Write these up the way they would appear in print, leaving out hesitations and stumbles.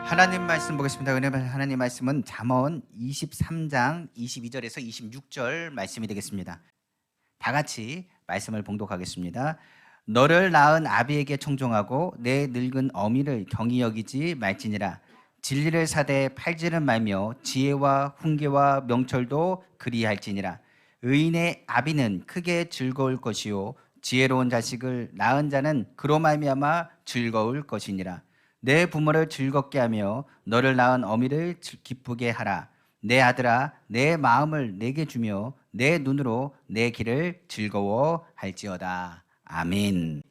하나님 말씀 보겠습니다. 은혜 받은 하나님 말씀은 잠언 23장 22절에서 26절 말씀이 되겠습니다. 다 같이 말씀을 봉독하겠습니다. 너를 낳은 아비에게 청종하고 내 늙은 어미를 경히 여기지 말지니라. 진리를 사되 팔지는 말며 지혜와 훈계와 명철도 그리할지니라. 의인의 아비는 크게 즐거울 것이요 지혜로운 자식을 낳은 자는 그로 말미암아 즐거울 것이니라. 내 부모를 즐겁게 하며 너를 낳은 어미를 기쁘게 하라. 내 아들아, 내 마음을 내게 주며 내 눈으로 내 길을 즐거워할지어다. 아멘.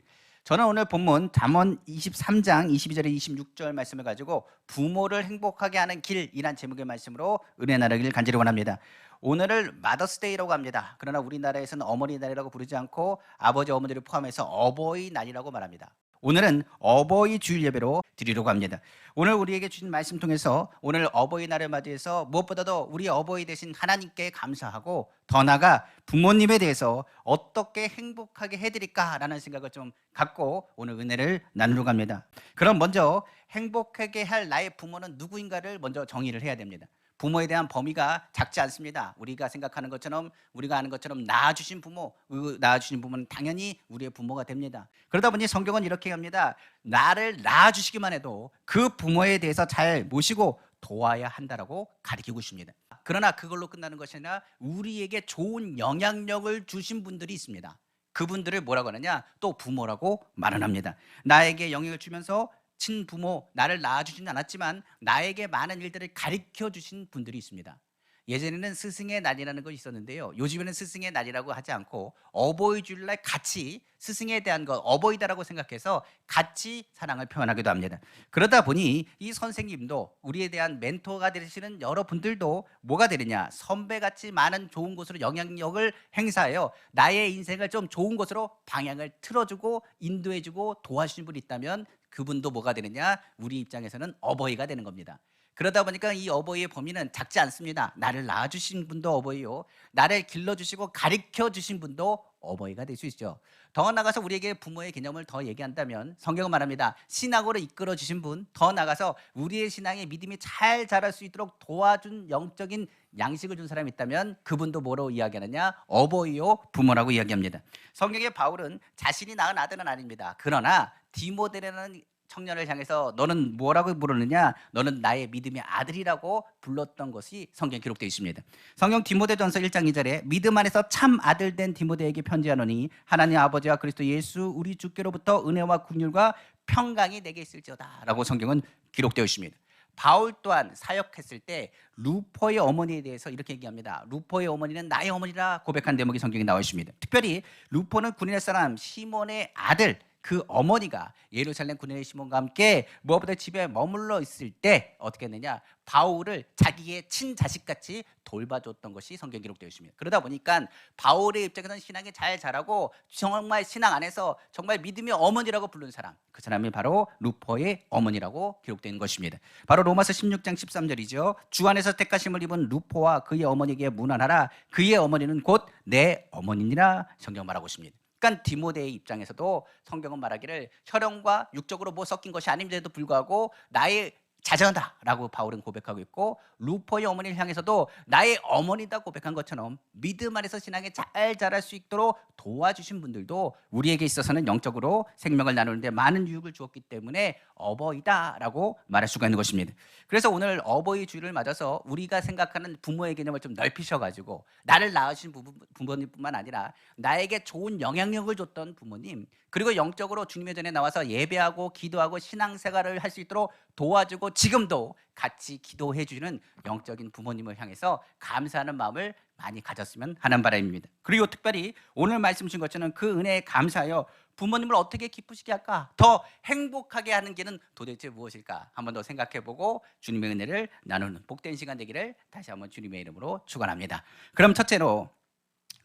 저는 오늘 본문 잠언 23장 22절에 26절 말씀을 가지고 부모를 행복하게 하는 길이란 제목의 말씀으로 은혜 나누기를 간절히 원합니다. 오늘을 마더스데이라고 합니다. 그러나 우리나라에서는 어머니날이라고 부르지 않고 아버지 어머니를 포함해서 어버이날이라고 말합니다. 오늘은 어버이 주일 예배로 드리려고 합니다. 오늘 우리에게 주신 말씀 통해서 오늘 어버이날을 맞이해서 무엇보다도 우리 어버이 되신 하나님께 감사하고 더 나아가 부모님에 대해서 어떻게 행복하게 해드릴까라는 생각을 좀 갖고 오늘 은혜를 나누려고 합니다. 그럼 먼저 행복하게 할 나의 부모는 누구인가를 먼저 정의를 해야 됩니다. 부모에 대한 범위가 작지 않습니다. 우리가 생각하는 것처럼, 우리가 아는 것처럼 낳아주신 부모, 낳아주신 부모는 당연히 우리의 부모가 됩니다. 그러다 보니 성경은 이렇게 합니다. 나를 낳아주시기만 해도 그 부모에 대해서 잘 모시고 도와야 한다라고 가르치고 있습니다. 그러나 그걸로 끝나는 것이 아니라 우리에게 좋은 영향력을 주신 분들이 있습니다. 그분들을 뭐라고 하느냐? 또 부모라고 말을 합니다. 나에게 영향을 주면서 친부모, 나를 낳아주지는 않았지만 나에게 많은 일들을 가르쳐 주신 분들이 있습니다. 예전에는 스승의 날이라는 것이 있었는데요, 요즘에는 스승의 날이라고 하지 않고 어버이 주일날 같이 스승에 대한 것, 어버이다라고 생각해서 같이 사랑을 표현하기도 합니다. 그러다 보니 이 선생님도 우리에 대한 멘토가 되시는 여러분들도 뭐가 되느냐? 선배같이 많은 좋은 곳으로 영향력을 행사하여 나의 인생을 좀 좋은 곳으로 방향을 틀어주고 인도해주고 도와주신 분이 있다면 그분도 뭐가 되느냐? 우리 입장에서는 어버이가 되는 겁니다. 그러다 보니까 이 어버이의 범위는 작지 않습니다. 나를 낳아주신 분도 어버이요, 나를 길러주시고 가르쳐주신 분도 어버이가 될 수 있죠. 더 나아가서 우리에게 부모의 개념을 더 얘기한다면 성경은 말합니다. 신앙으로 이끌어주신 분, 더 나아가서 우리의 신앙의 믿음이 잘 자랄 수 있도록 도와준 영적인 양식을 준 사람이 있다면 그분도 뭐로 이야기하느냐? 어버이요, 부모라고 이야기합니다. 성경의 바울은 자신이 낳은 아들은 아닙니다. 그러나 디모데라는 청년을 향해서 너는 뭐라고 부르느냐? 너는 나의 믿음의 아들이라고 불렀던 것이 성경에 기록되어 있습니다. 성경 디모데전서 1장 2절에 믿음 안에서 참 아들 된 디모데에게 편지하노니 하나님 아버지와 그리스도 예수 우리 주께로부터 은혜와 긍휼과 평강이 내게 있을지어다 라고 성경은 기록되어 있습니다. 바울 또한 사역했을 때 루포의 어머니에 대해서 이렇게 얘기합니다. 루포의 어머니는 나의 어머니라 고백한 대목이 성경에 나와 있습니다. 특별히 루포는 군인의 사람 시몬의 아들, 그 어머니가 예루살렘 군인의 시몬과 함께 무엇보다 집에 머물러 있을 때 어떻게 했느냐? 바울을 자기의 친자식같이 돌봐줬던 것이 성경 기록되어 있습니다. 그러다 보니까 바울의 입장에서는 신앙이 잘 자라고 정말 신앙 안에서 정말 믿음의 어머니라고 부른 사람, 그 사람이 바로 루포의 어머니라고 기록된 것입니다. 바로 로마서 16장 13절이죠. 주 안에서 택하심을 입은 루포와 그의 어머니에게 문안하라. 그의 어머니는 곧 내 어머니니라 성경 말하고 있습니다. 그러니까 디모데의 입장에서도 성경은 말하기를 혈연과 육적으로 뭐 섞인 것이 아님에도 불구하고 나의 자녀다라고 바울은 고백하고 있고, 루포의 어머니를 향해서도 나의 어머니다 고백한 것처럼 믿음 안에서 신앙에 잘 자랄 수 있도록 도와주신 분들도 우리에게 있어서는 영적으로 생명을 나누는데 많은 유익을 주었기 때문에 어버이다라고 말할 수가 있는 것입니다. 그래서 오늘 어버이 주일을 맞아서 우리가 생각하는 부모의 개념을 좀 넓히셔가지고 나를 낳으신 부모님뿐만 아니라 나에게 좋은 영향력을 줬던 부모님, 그리고 영적으로 주님의 전에 나와서 예배하고 기도하고 신앙생활을 할 수 있도록 도와주고 지금도 같이 기도해 주는 영적인 부모님을 향해서 감사하는 마음을 많이 가졌으면 하는 바람입니다. 그리고 특별히 오늘 말씀 주신 것처럼 그 은혜에 감사하여 부모님을 어떻게 기쁘시게 할까? 더 행복하게 하는 길은 도대체 무엇일까? 한번 더 생각해보고 주님의 은혜를 나누는 복된 시간 되기를 다시 한번 주님의 이름으로 축원합니다. 그럼 첫째로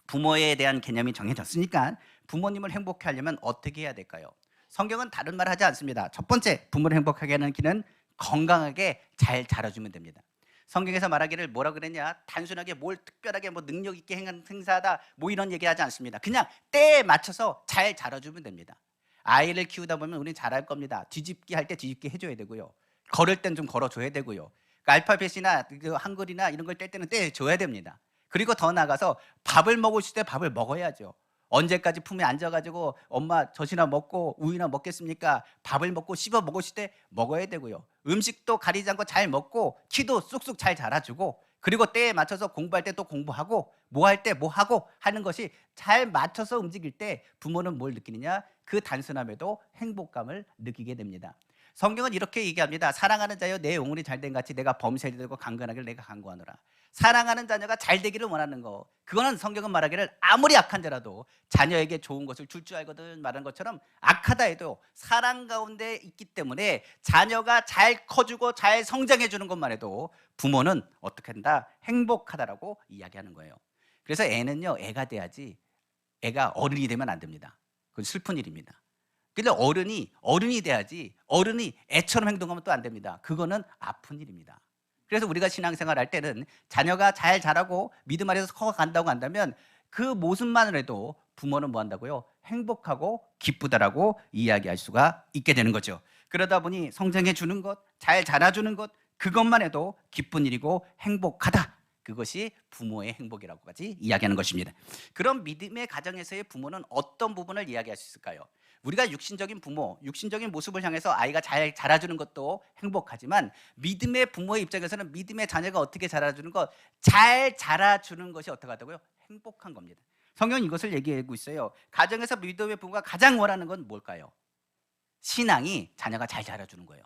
부모에 대한 개념이 정해졌으니까 부모님을 행복하게 하려면 어떻게 해야 될까요? 성경은 다른 말을 하지 않습니다. 첫 번째, 부모를 행복하게 하는 길은 건강하게 잘 자라주면 됩니다. 성경에서 말하기를 뭐라 그랬냐? 단순하게 뭘 특별하게 뭐 능력 있게 행사하다 뭐 이런 얘기하지 않습니다. 그냥 때에 맞춰서 잘 자라주면 됩니다. 아이를 키우다 보면 우리는 잘할 겁니다. 뒤집기 할 때 뒤집기 해줘야 되고요. 걸을 땐 좀 걸어줘야 되고요. 그 알파벳이나 그 한글이나 이런 걸 뗄 때는 떼줘야 됩니다. 그리고 더 나아가서 밥을 먹으실 때 밥을 먹어야죠. 언제까지 품에 앉아가지고 엄마 젖이나 먹고 우유나 먹겠습니까? 밥을 먹고 씹어 먹으실 때 먹어야 되고요. 음식도 가리지 않고 잘 먹고 키도 쑥쑥 잘 자라주고, 그리고 때에 맞춰서 공부할 때 또 공부하고, 뭐 할 때 뭐 하고 하는 것이 잘 맞춰서 움직일 때 부모는 뭘 느끼느냐? 그 단순함에도 행복감을 느끼게 됩니다. 성경은 이렇게 얘기합니다. 사랑하는 자여 내 영혼이 잘된 같이 내가 범사에 들고 강건하기를 내가 간구하노라. 사랑하는 자녀가 잘 되기를 원하는 거, 그거는 성경은 말하기를 아무리 악한 자라도 자녀에게 좋은 것을 줄 줄 알거든 말하는 것처럼, 악하다 해도 사랑 가운데 있기 때문에 자녀가 잘 커주고 잘 성장해 주는 것만 해도 부모는 어떻게 한다? 행복하다라고 이야기하는 거예요. 그래서 애는요, 애가 돼야지, 애가 어른이 되면 안 됩니다. 그건 슬픈 일입니다. 근데 어른이 돼야지, 어른이 애처럼 행동하면 또 안 됩니다. 그거는 아픈 일입니다. 그래서 우리가 신앙생활 할 때는 자녀가 잘 자라고 믿음 안에서 커간다고 한다면 그 모습만을 해도 부모는 뭐 한다고요? 행복하고 기쁘다라고 이야기할 수가 있게 되는 거죠. 그러다 보니 성장해 주는 것, 잘 자라주는 것, 그것만 해도 기쁜 일이고 행복하다. 그것이 부모의 행복이라고까지 이야기하는 것입니다. 그럼 믿음의 가정에서의 부모는 어떤 부분을 이야기할 수 있을까요? 우리가 육신적인 부모, 육신적인 모습을 향해서 아이가 잘 자라주는 것도 행복하지만, 믿음의 부모의 입장에서는 믿음의 자녀가 어떻게 자라주는 것, 잘 자라주는 것이 어떻게 하다고요? 행복한 겁니다. 성경은 이것을 얘기하고 있어요. 가정에서 믿음의 부모가 가장 원하는 건 뭘까요? 신앙이 자녀가 잘 자라주는 거예요.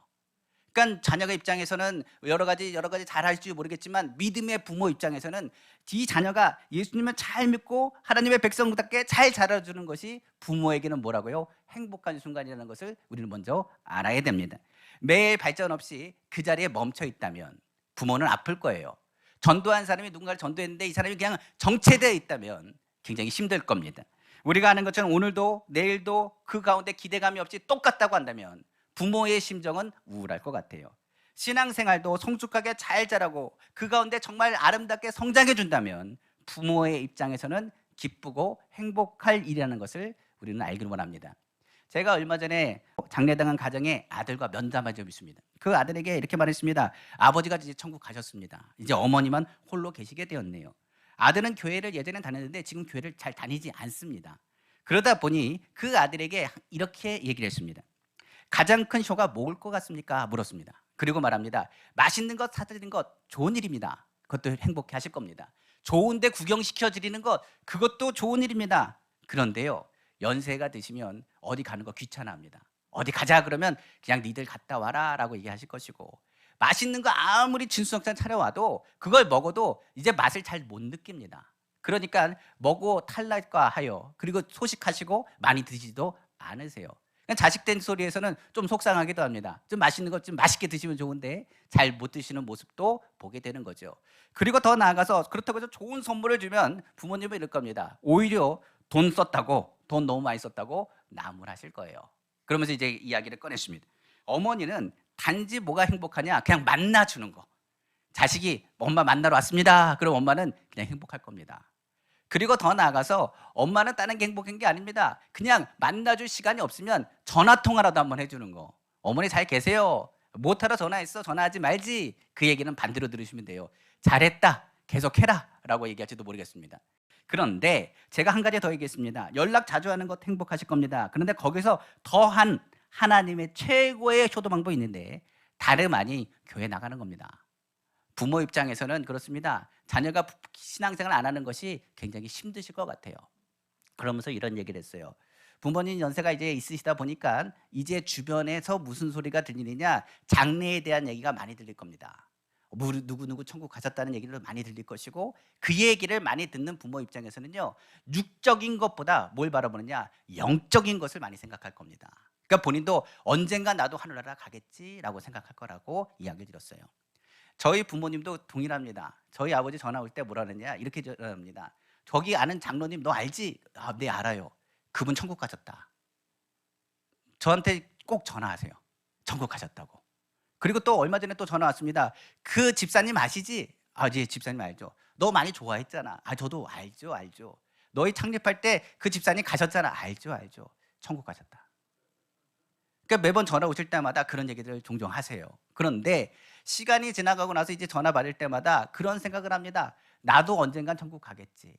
그러니까 자녀가 입장에서는 여러 가지 잘할지 모르겠지만, 믿음의 부모 입장에서는 이 자녀가 예수님을 잘 믿고 하나님의 백성답게 잘 자라주는 것이 부모에게는 뭐라고요? 행복한 순간이라는 것을 우리는 먼저 알아야 됩니다. 매일 발전 없이 그 자리에 멈춰 있다면 부모는 아플 거예요. 전도한 사람이 누군가를 전도했는데 이 사람이 그냥 정체되어 있다면 굉장히 힘들 겁니다. 우리가 아는 것처럼 오늘도 내일도 그 가운데 기대감이 없이 똑같다고 한다면 부모의 심정은 우울할 것 같아요. 신앙생활도 성숙하게 잘 자라고 그 가운데 정말 아름답게 성장해 준다면 부모의 입장에서는 기쁘고 행복할 일이라는 것을 우리는 알기를 원합니다. 제가 얼마 전에 장례당한 가정의 아들과 면담한 적이 있습니다. 그 아들에게 이렇게 말했습니다. 아버지가 이제 천국 가셨습니다. 이제 어머니만 홀로 계시게 되었네요. 아들은 교회를 예전에 다녔는데 지금 교회를 잘 다니지 않습니다. 그러다 보니 그 아들에게 이렇게 얘기를 했습니다. 가장 큰 쇼가 뭘 것 같습니까? 물었습니다. 그리고 말합니다. 맛있는 것 사드리는 것 좋은 일입니다. 그것도 행복해 하실 겁니다. 좋은데 구경시켜 드리는 것, 그것도 좋은 일입니다. 그런데요, 연세가 드시면 어디 가는 거 귀찮아합니다. 어디 가자 그러면 그냥 니들 갔다 와라 라고 얘기하실 것이고, 맛있는 거 아무리 진수성찬 차려와도 그걸 먹어도 이제 맛을 잘 못 느낍니다. 그러니까 먹고 탈날까 하여, 그리고 소식하시고 많이 드시지도 않으세요. 자식 된 소리에서는 좀 속상하기도 합니다. 좀 맛있는 것 좀 맛있게 드시면 좋은데 잘 못 드시는 모습도 보게 되는 거죠. 그리고 더 나아가서 그렇다고 해서 좋은 선물을 주면 부모님은 이럴 겁니다. 오히려 돈 너무 많이 썼다고 나무라실 거예요. 그러면서 이제 이야기를 꺼냈습니다. 어머니는 단지 뭐가 행복하냐? 그냥 만나주는 거. 자식이 엄마 만나러 왔습니다. 그럼 엄마는 그냥 행복할 겁니다. 그리고 더 나아가서 엄마는 다른 게 행복한 게 아닙니다. 그냥 만나줄 시간이 없으면 전화통화라도 한번 해주는 거. 어머니 잘 계세요? 못하러 전화했어? 전화하지 말지. 그 얘기는 반대로 들으시면 돼요. 잘했다, 계속해라 라고 얘기할지도 모르겠습니다. 그런데 제가 한 가지 더 얘기했습니다. 연락 자주 하는 것 행복하실 겁니다. 그런데 거기서 더한 하나님의 최고의 효도 방법이 있는데, 다름 아니 교회 나가는 겁니다. 부모 입장에서는 그렇습니다. 자녀가 신앙생활 안 하는 것이 굉장히 힘드실 것 같아요. 그러면서 이런 얘기를 했어요. 부모님 연세가 이제 있으시다 보니까 이제 주변에서 무슨 소리가 들리느냐, 장래에 대한 얘기가 많이 들릴 겁니다. 누구 천국 가셨다는 얘기를 많이 들릴 것이고, 그 얘기를 많이 듣는 부모 입장에서는요, 육적인 것보다 뭘 바라보느냐, 영적인 것을 많이 생각할 겁니다. 그러니까 본인도 언젠가 나도 하늘나라 가겠지라고 생각할 거라고 이야기를 드렸어요. 저희 부모님도 동일합니다. 저희 아버지 전화 올 때 뭐라 그러냐, 이렇게 전화합니다. 저기 아는 장로님 너 알지? 아, 네 알아요. 그분 천국 가셨다. 저한테 꼭 전화하세요. 천국 가셨다고. 그리고 또 얼마 전에 또 전화 왔습니다. 그 집사님 아시지? 아, 예, 집사님 알죠. 너 많이 좋아했잖아. 아, 저도 알죠. 너희 창립할 때 그 집사님 가셨잖아. 알죠. 천국 가셨다. 그러니까 매번 전화 오실 때마다 그런 얘기들을 종종 하세요. 그런데 시간이 지나가고 나서 이제 전화 받을 때마다 그런 생각을 합니다. 나도 언젠간 천국 가겠지.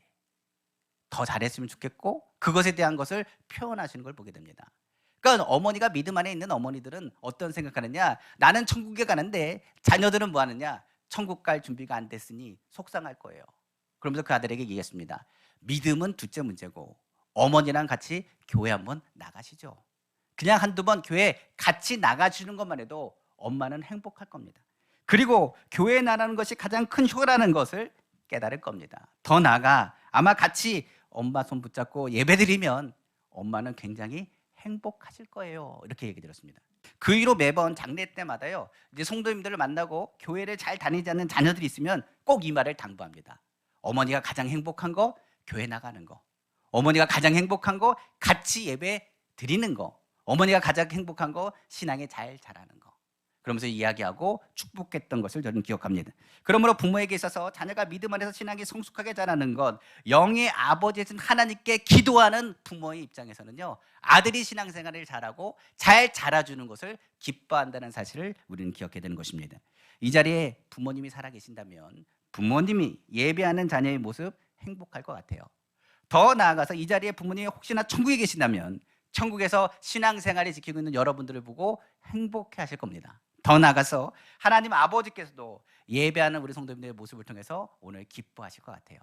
더 잘했으면 좋겠고, 그것에 대한 것을 표현하시는 걸 보게 됩니다. 그러니까 어머니가 믿음 안에 있는 어머니들은 어떤 생각하느냐, 나는 천국에 가는데 자녀들은 뭐 하느냐, 천국 갈 준비가 안 됐으니 속상할 거예요. 그러면서 그 아들에게 얘기했습니다. 믿음은 둘째 문제고 어머니랑 같이 교회 한번 나가시죠. 그냥 한두 번 교회 같이 나가주는 것만 해도 엄마는 행복할 겁니다. 그리고 교회에 나가는 것이 가장 큰 효라는 것을 깨달을 겁니다. 더 나아가 아마 같이 엄마 손 붙잡고 예배드리면 엄마는 굉장히 행복하실 거예요. 이렇게 얘기 드렸습니다. 그 이후로 매번 장례 때마다요, 이제 성도님들을 만나고 교회를 잘 다니지 않는 자녀들이 있으면 꼭 이 말을 당부합니다. 어머니가 가장 행복한 거 교회 나가는 거, 어머니가 가장 행복한 거 같이 예배 드리는 거, 어머니가 가장 행복한 거 신앙에 잘 자라는 거, 그러면서 이야기하고 축복했던 것을 저는 기억합니다. 그러므로 부모에게 있어서 자녀가 믿음 안에서 신앙이 성숙하게 자라는 것, 영의 아버지이신 하나님께 기도하는 부모의 입장에서는요, 아들이 신앙생활을 잘하고 잘 자라주는 것을 기뻐한다는 사실을 우리는 기억해야 되는 것입니다. 이 자리에 부모님이 살아계신다면 부모님이 예배하는 자녀의 모습 행복할 것 같아요. 더 나아가서 이 자리에 부모님이 혹시나 천국에 계신다면 천국에서 신앙생활을 지키고 있는 여러분들을 보고 행복해 하실 겁니다. 더 나아가서 하나님 아버지께서도 예배하는 우리 성도님들의 모습을 통해서 오늘 기뻐하실 것 같아요.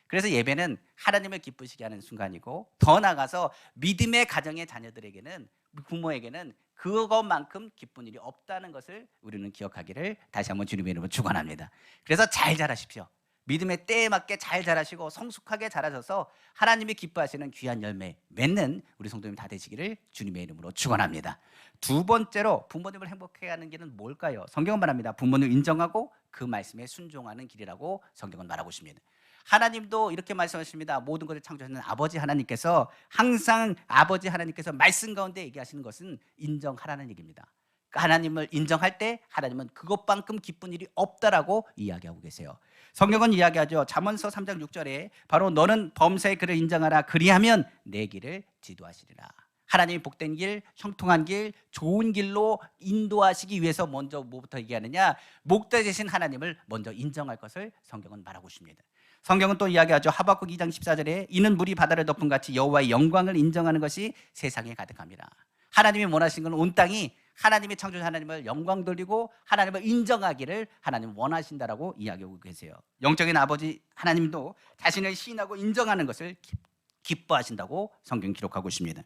그래서 예배는 하나님을 기쁘시게 하는 순간이고, 더 나아가서 믿음의 가정의 자녀들에게는, 부모에게는 그것만큼 기쁜 일이 없다는 것을 우리는 기억하기를 다시 한번 주님의 이름으로 축원합니다. 그래서 잘 자라십시오. 믿음의 때에 맞게 잘 자라시고 성숙하게 자라셔서 하나님이 기뻐하시는 귀한 열매 맺는 우리 성도님 다 되시기를 주님의 이름으로 축원합니다. 두 번째로 부모님을 행복하게 하는 길은 뭘까요? 성경은 말합니다. 부모님을 인정하고 그 말씀에 순종하는 길이라고 성경은 말하고 있습니다. 하나님도 이렇게 말씀하십니다. 모든 것을 창조하시는 아버지 하나님께서 항상 아버지 하나님께서 말씀 가운데 얘기하시는 것은 인정하라는 얘기입니다. 하나님을 인정할 때 하나님은 그것만큼 기쁜 일이 없다라고 이야기하고 계세요. 성경은 이야기하죠. 잠언서 3장 6절에 바로 너는 범사의 그를 인정하라. 그리하면 내 길을 지도하시리라. 하나님이 복된 길, 형통한 길, 좋은 길로 인도하시기 위해서 먼저 뭐부터 얘기하느냐? 목자 되신 하나님을 먼저 인정할 것을 성경은 말하고 있습니다. 성경은 또 이야기하죠. 하박국 2장 14절에 이는 물이 바다를 덮은 같이 여호와의 영광을 인정하는 것이 세상에 가득합니다. 하나님이 원하시는 건 온 땅이 하나님이 창조하신 하나님을 영광 돌리고 하나님을 인정하기를 하나님 원하신다라고 이야기하고 계세요. 영적인 아버지 하나님도 자신을 시인하고 인정하는 것을 기뻐하신다고 성경 기록하고 있습니다.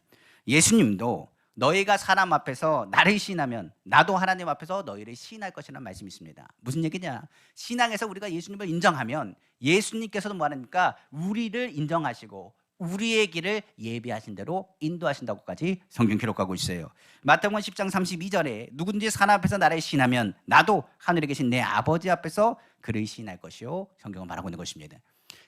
예수님도 너희가 사람 앞에서 나를 시인하면 나도 하나님 앞에서 너희를 시인할 것이라는 말씀이 있습니다. 무슨 얘기냐? 신앙에서 우리가 예수님을 인정하면 예수님께서도 뭐 하십니까? 우리를 인정하시고 우리의 길을 예비하신 대로 인도하신다고까지 성경 기록하고 있어요. 마태복음 10장 32절에 누군지 사람 앞에서 나를 시인하면 나도 하늘에 계신 내 아버지 앞에서 그를 시인할 것이요, 성경은 말하고 있는 것입니다.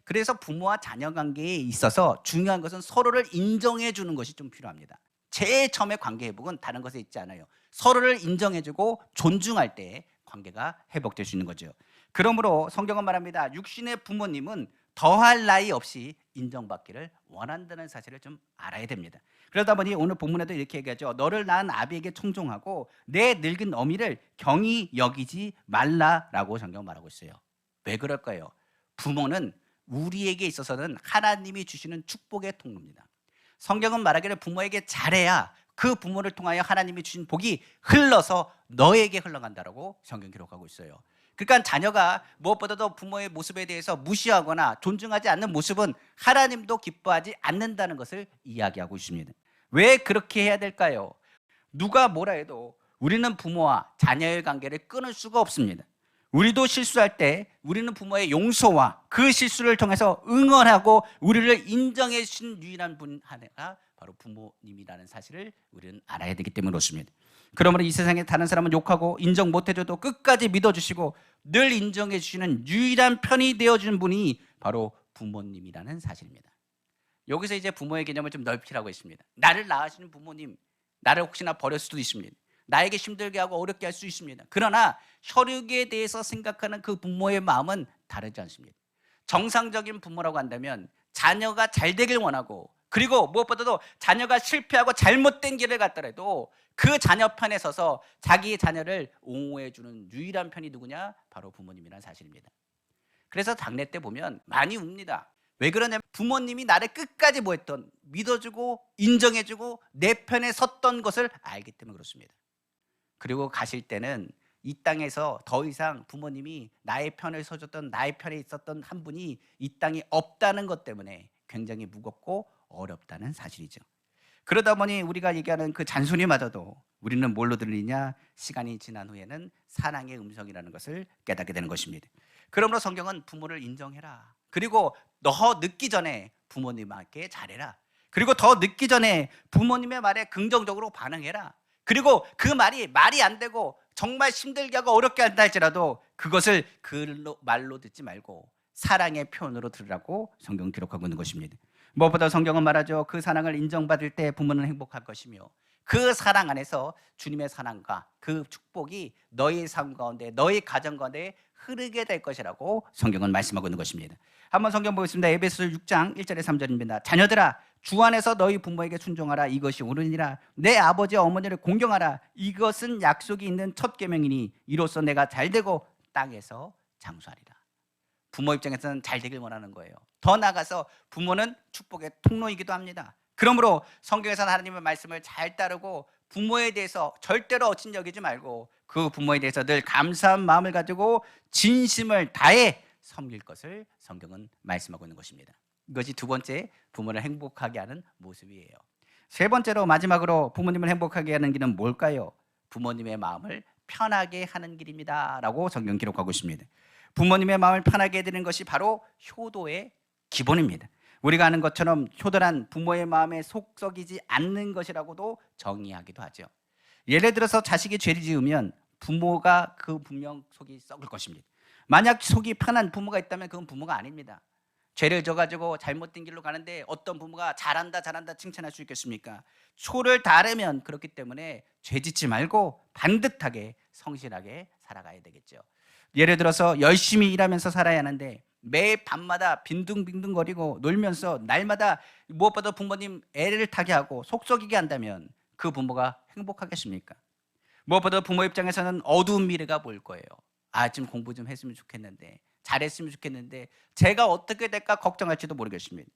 그래서 부모와 자녀 관계에 있어서 중요한 것은 서로를 인정해 주는 것이 좀 필요합니다. 제일 처음에 관계 회복은 다른 것에 있지 않아요. 서로를 인정해주고 존중할 때 관계가 회복될 수 있는 거죠. 그러므로 성경은 말합니다. 육신의 부모님은 더할 나위 없이 인정받기를 원한다는 사실을 좀 알아야 됩니다. 그러다 보니 오늘 본문에도 이렇게 얘기하죠. 너를 낳은 아비에게 청종하고 내 늙은 어미를 경히 여기지 말라라고 성경은 말하고 있어요. 왜 그럴까요? 부모는 우리에게 있어서는 하나님이 주시는 축복의 통로입니다. 성경은 말하기를 부모에게 잘해야 그 부모를 통하여 하나님이 주신 복이 흘러서 너에게 흘러간다라고 성경 기록하고 있어요. 그러니까 자녀가 무엇보다도 부모의 모습에 대해서 무시하거나 존중하지 않는 모습은 하나님도 기뻐하지 않는다는 것을 이야기하고 있습니다. 왜 그렇게 해야 될까요? 누가 뭐라 해도 우리는 부모와 자녀의 관계를 끊을 수가 없습니다. 우리도 실수할 때 우리는 부모의 용서와 그 실수를 통해서 응원하고 우리를 인정해 주신 유일한 분 하나가 바로 부모님이라는 사실을 우리는 알아야 되기 때문에 그렇습니다. 그러므로 이 세상에 다른 사람은 욕하고 인정 못해줘도 끝까지 믿어주시고 늘 인정해 주시는 유일한 편이 되어주는 분이 바로 부모님이라는 사실입니다. 여기서 이제 부모의 개념을 좀 넓히라고 했습니다. 나를 낳으시는 부모님, 나를 혹시나 버릴 수도 있습니다. 나에게 힘들게 하고 어렵게 할 수 있습니다. 그러나 혈육에 대해서 생각하는 그 부모의 마음은 다르지 않습니다. 정상적인 부모라고 한다면 자녀가 잘 되길 원하고, 그리고 무엇보다도 자녀가 실패하고 잘못된 길을 갔더라도 그 자녀 편에 서서 자기 자녀를 옹호해 주는 유일한 편이 누구냐? 바로 부모님이라는 사실입니다. 그래서 장례 때 보면 많이 웁니다. 왜 그러냐면 부모님이 나를 끝까지 뭐 했던, 믿어주고 인정해주고 내 편에 섰던 것을 알기 때문에 그렇습니다. 그리고 가실 때는 이 땅에서 더 이상 부모님이 나의 편을 서줬던, 나의 편에 있었던 한 분이 이 땅에 없다는 것 때문에 굉장히 무겁고 어렵다는 사실이죠. 그러다 보니 우리가 얘기하는 그 잔소리마저도 우리는 뭘로 들리냐? 시간이 지난 후에는 사랑의 음성이라는 것을 깨닫게 되는 것입니다. 그러므로 성경은 부모를 인정해라. 그리고 더 늦기 전에 부모님께 잘해라. 그리고 더 늦기 전에 부모님의 말에 긍정적으로 반응해라. 그리고 그 말이 안 되고 정말 힘들게 하고 어렵게 한다 할지라도 그것을 말로 듣지 말고 사랑의 표현으로 들으라고 성경은 기록하고 있는 것입니다. 무엇보다 성경은 말하죠. 그 사랑을 인정받을 때 부모는 행복할 것이며 그 사랑 안에서 주님의 사랑과 그 축복이 너희 삶 가운데, 너희 가정 가운데 흐르게 될 것이라고 성경은 말씀하고 있는 것입니다. 한번 성경 보겠습니다. 에베소서 6장 1절에 3절입니다. 자녀들아, 주 안에서 너희 부모에게 순종하라. 이것이 옳으니라. 내 아버지와 어머니를 공경하라. 이것은 약속이 있는 첫 계명이니 이로써 내가 잘되고 땅에서 장수하리라. 부모 입장에서는 잘 되길 원하는 거예요. 더 나아가서 부모는 축복의 통로이기도 합니다. 그러므로 성경에서는 하나님의 말씀을 잘 따르고 부모에 대해서 절대로 어친 여기지 말고 그 부모에 대해서 늘 감사한 마음을 가지고 진심을 다해 섬길 것을 성경은 말씀하고 있는 것입니다. 이것이 두 번째, 부모를 행복하게 하는 모습이에요. 세 번째로, 마지막으로 부모님을 행복하게 하는 길은 뭘까요? 부모님의 마음을 편하게 하는 길입니다 라고 성경 기록하고 있습니다. 부모님의 마음을 편하게 해드리는 것이 바로 효도의 기본입니다. 우리가 아는 것처럼 효도란 부모의 마음에 속 썩이지 않는 것이라고도 정의하기도 하죠. 예를 들어서 자식이 죄를 지으면 부모가 그 분명 속이 썩을 것입니다. 만약 속이 편한 부모가 있다면 그건 부모가 아닙니다. 죄를 져가지고 잘못된 길로 가는데 어떤 부모가 잘한다 칭찬할 수 있겠습니까? 초를 다르면 그렇기 때문에 죄 짓지 말고 반듯하게 성실하게 살아가야 되겠죠. 예를 들어서 열심히 일하면서 살아야 하는데 매 밤마다 빈둥빈둥거리고 놀면서 날마다 무엇보다 부모님 애를 타게 하고 속썩이게 한다면 그 부모가 행복하겠습니까? 무엇보다 부모 입장에서는 어두운 미래가 보일 거예요. 좀 공부 좀 했으면 좋겠는데, 잘했으면 좋겠는데 제가 어떻게 될까 걱정할지도 모르겠습니다.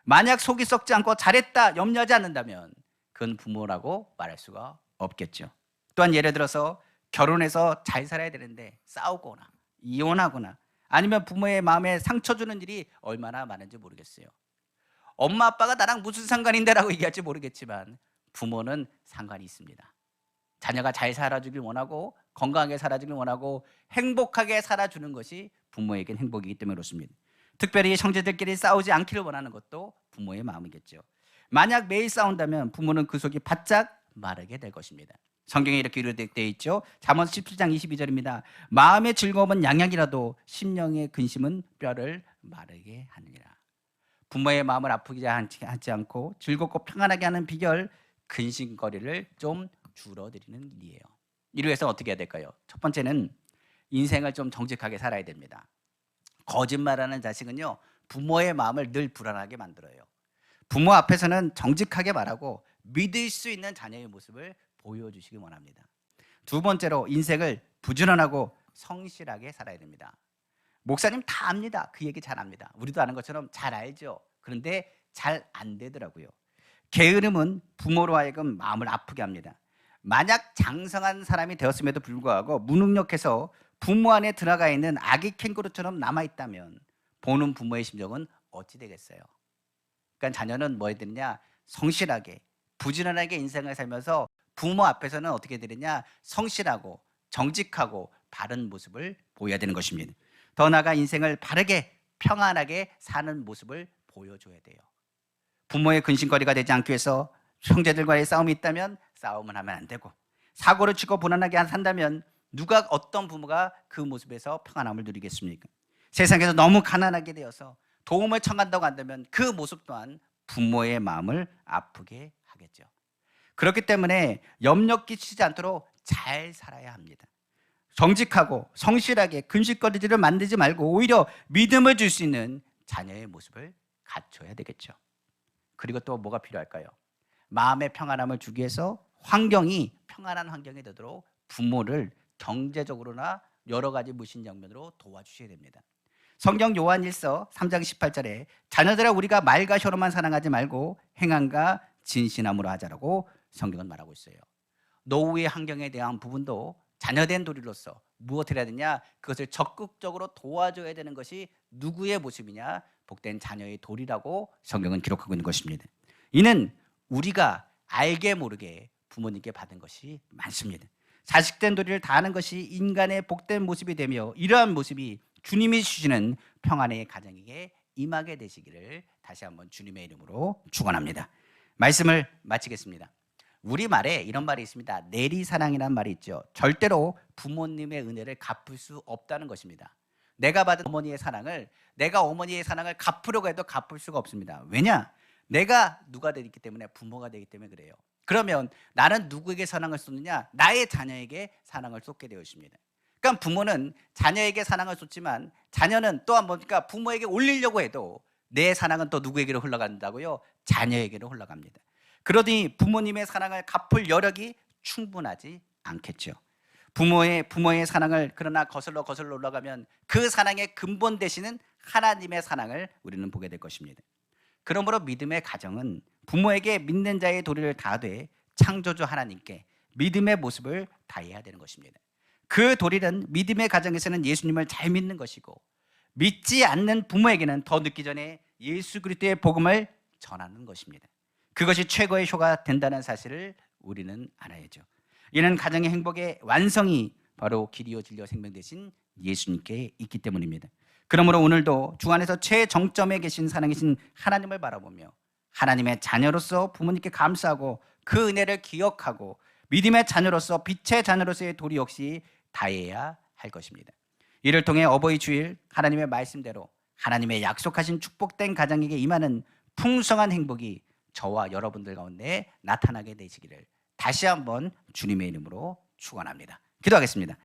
만약 속이 썩지 않고 잘했다 염려하지 않는다면 그건 부모라고 말할 수가 없겠죠. 또한 예를 들어서 결혼해서 잘 살아야 되는데 싸우거나 이혼하거나 아니면 부모의 마음에 상처 주는 일이 얼마나 많은지 모르겠어요. 엄마 아빠가 나랑 무슨 상관인데 라고 얘기할지 모르겠지만 부모는 상관이 있습니다. 자녀가 잘 살아주길 원하고 건강하게 살아주길 원하고 행복하게 살아주는 것이 부모에겐 행복이기 때문에 그렇습니다. 특별히 형제들끼리 싸우지 않기를 원하는 것도 부모의 마음이겠죠. 만약 매일 싸운다면 부모는 그 속이 바짝 마르게 될 것입니다. 성경에 이렇게 기록되어 있죠. 잠언 17장 22절입니다. 마음의 즐거움은 양약이라도 심령의 근심은 뼈를 마르게 하느니라. 부모의 마음을 아프게 하지 않고 즐겁고 평안하게 하는 비결, 근심거리를 좀 줄어들이는 일이에요. 이를 위해서 어떻게 해야 될까요? 첫 번째는 인생을 좀 정직하게 살아야 됩니다. 거짓말하는 자식은요, 부모의 마음을 늘 불안하게 만들어요. 부모 앞에서는 정직하게 말하고 믿을 수 있는 자녀의 모습을 보여주시기 원합니다. 두 번째로, 인생을 부지런하고 성실하게 살아야 됩니다. 목사님 다 압니다. 그 얘기 잘 압니다. 우리도 아는 것처럼 잘 알죠. 그런데 잘 안 되더라고요. 게으름은 부모로 하여금 마음을 아프게 합니다. 만약 장성한 사람이 되었음에도 불구하고 무능력해서 부모 안에 들어가 있는 아기 캥거루처럼 남아있다면 보는 부모의 심정은 어찌 되겠어요? 그러니까 자녀는 뭐 해야 되느냐? 성실하게 부지런하게 인생을 살면서 부모 앞에서는 어떻게 되느냐? 성실하고 정직하고 바른 모습을 보여야 되는 것입니다. 더 나아가 인생을 바르게 평안하게 사는 모습을 보여줘야 돼요. 부모의 근심거리가 되지 않기 위해서 형제들과의 싸움이 있다면 싸움을 하면 안 되고, 사고를 치고 불안하게 산다면 누가, 어떤 부모가 그 모습에서 평안함을 누리겠습니까? 세상에서 너무 가난하게 되어서 도움을 청한다고 한다면 그 모습 또한 부모의 마음을 아프게 하겠죠. 그렇기 때문에 염려 끼치지 않도록 잘 살아야 합니다. 정직하고 성실하게 근심거리들을 만들지 말고 오히려 믿음을 줄 수 있는 자녀의 모습을 갖춰야 되겠죠. 그리고 또 뭐가 필요할까요? 마음의 평안함을 주기 위해서 환경이 평안한 환경이 되도록 부모를 경제적으로나 여러 가지 무신 장면으로 도와주셔야 됩니다. 성경 요한 1서 3장 18절에 자녀들아 우리가 말과 혀로만 사랑하지 말고 행함과 진실함으로 하자라고 성경은 말하고 있어요. 노후의 환경에 대한 부분도 자녀된 도리로서 무엇을 해야 되냐? 그것을 적극적으로 도와줘야 되는 것이 누구의 모습이냐? 복된 자녀의 도리라고 성경은 기록하고 있는 것입니다. 이는 우리가 알게 모르게 부모님께 받은 것이 많습니다. 자식된 도리를 다하는 것이 인간의 복된 모습이 되며 이러한 모습이 주님이 주시는 평안의 가정에게 임하게 되시기를 다시 한번 주님의 이름으로 축원합니다. 말씀을 마치겠습니다. 우리말에 이런 말이 있습니다. 내리사랑이라는 말이 있죠. 절대로 부모님의 은혜를 갚을 수 없다는 것입니다. 내가 받은 어머니의 사랑을 내가 어머니의 사랑을 갚으려고 해도 갚을 수가 없습니다. 왜냐? 내가 누가 되기 때문에 부모가 되기 때문에 그래요. 그러면 나는 누구에게 사랑을 쏟느냐? 나의 자녀에게 사랑을 쏟게 되어 있습니다. 그러니까 부모는 자녀에게 사랑을 쏟지만 자녀는 또한 뭡니까? 부모에게 올리려고 해도 내 사랑은 또 누구에게로 흘러간다고요? 자녀에게로 흘러갑니다. 그러니 부모님의 사랑을 갚을 여력이 충분하지 않겠죠. 부모의 사랑을 그러나 거슬러 올라가면 그 사랑의 근본 되시는 하나님의 사랑을 우리는 보게 될 것입니다. 그러므로 믿음의 가정은 부모에게 믿는 자의 도리를 다하되 창조주 하나님께 믿음의 모습을 다해야 되는 것입니다. 그 도리는 믿음의 가정에서는 예수님을 잘 믿는 것이고 믿지 않는 부모에게는 더 늦기 전에 예수 그리스도의 복음을 전하는 것입니다. 그것이 최고의 효가 된다는 사실을 우리는 알아야죠. 이는 가정의 행복의 완성이 바로 길이요 진리요 생명 되신 예수님께 있기 때문입니다. 그러므로 오늘도 주 안에서 최정점에 계신 살아계신 하나님을 바라보며 하나님의 자녀로서 부모님께 감사하고 그 은혜를 기억하고 믿음의 자녀로서 빛의 자녀로서의 도리 역시 다해야 할 것입니다. 이를 통해 어버이 주일 하나님의 말씀대로 하나님의 약속하신 축복된 가정에게 임하는 풍성한 행복이 저와 여러분들 가운데 나타나게 되시기를 다시 한번 주님의 이름으로 축원합니다. 기도하겠습니다.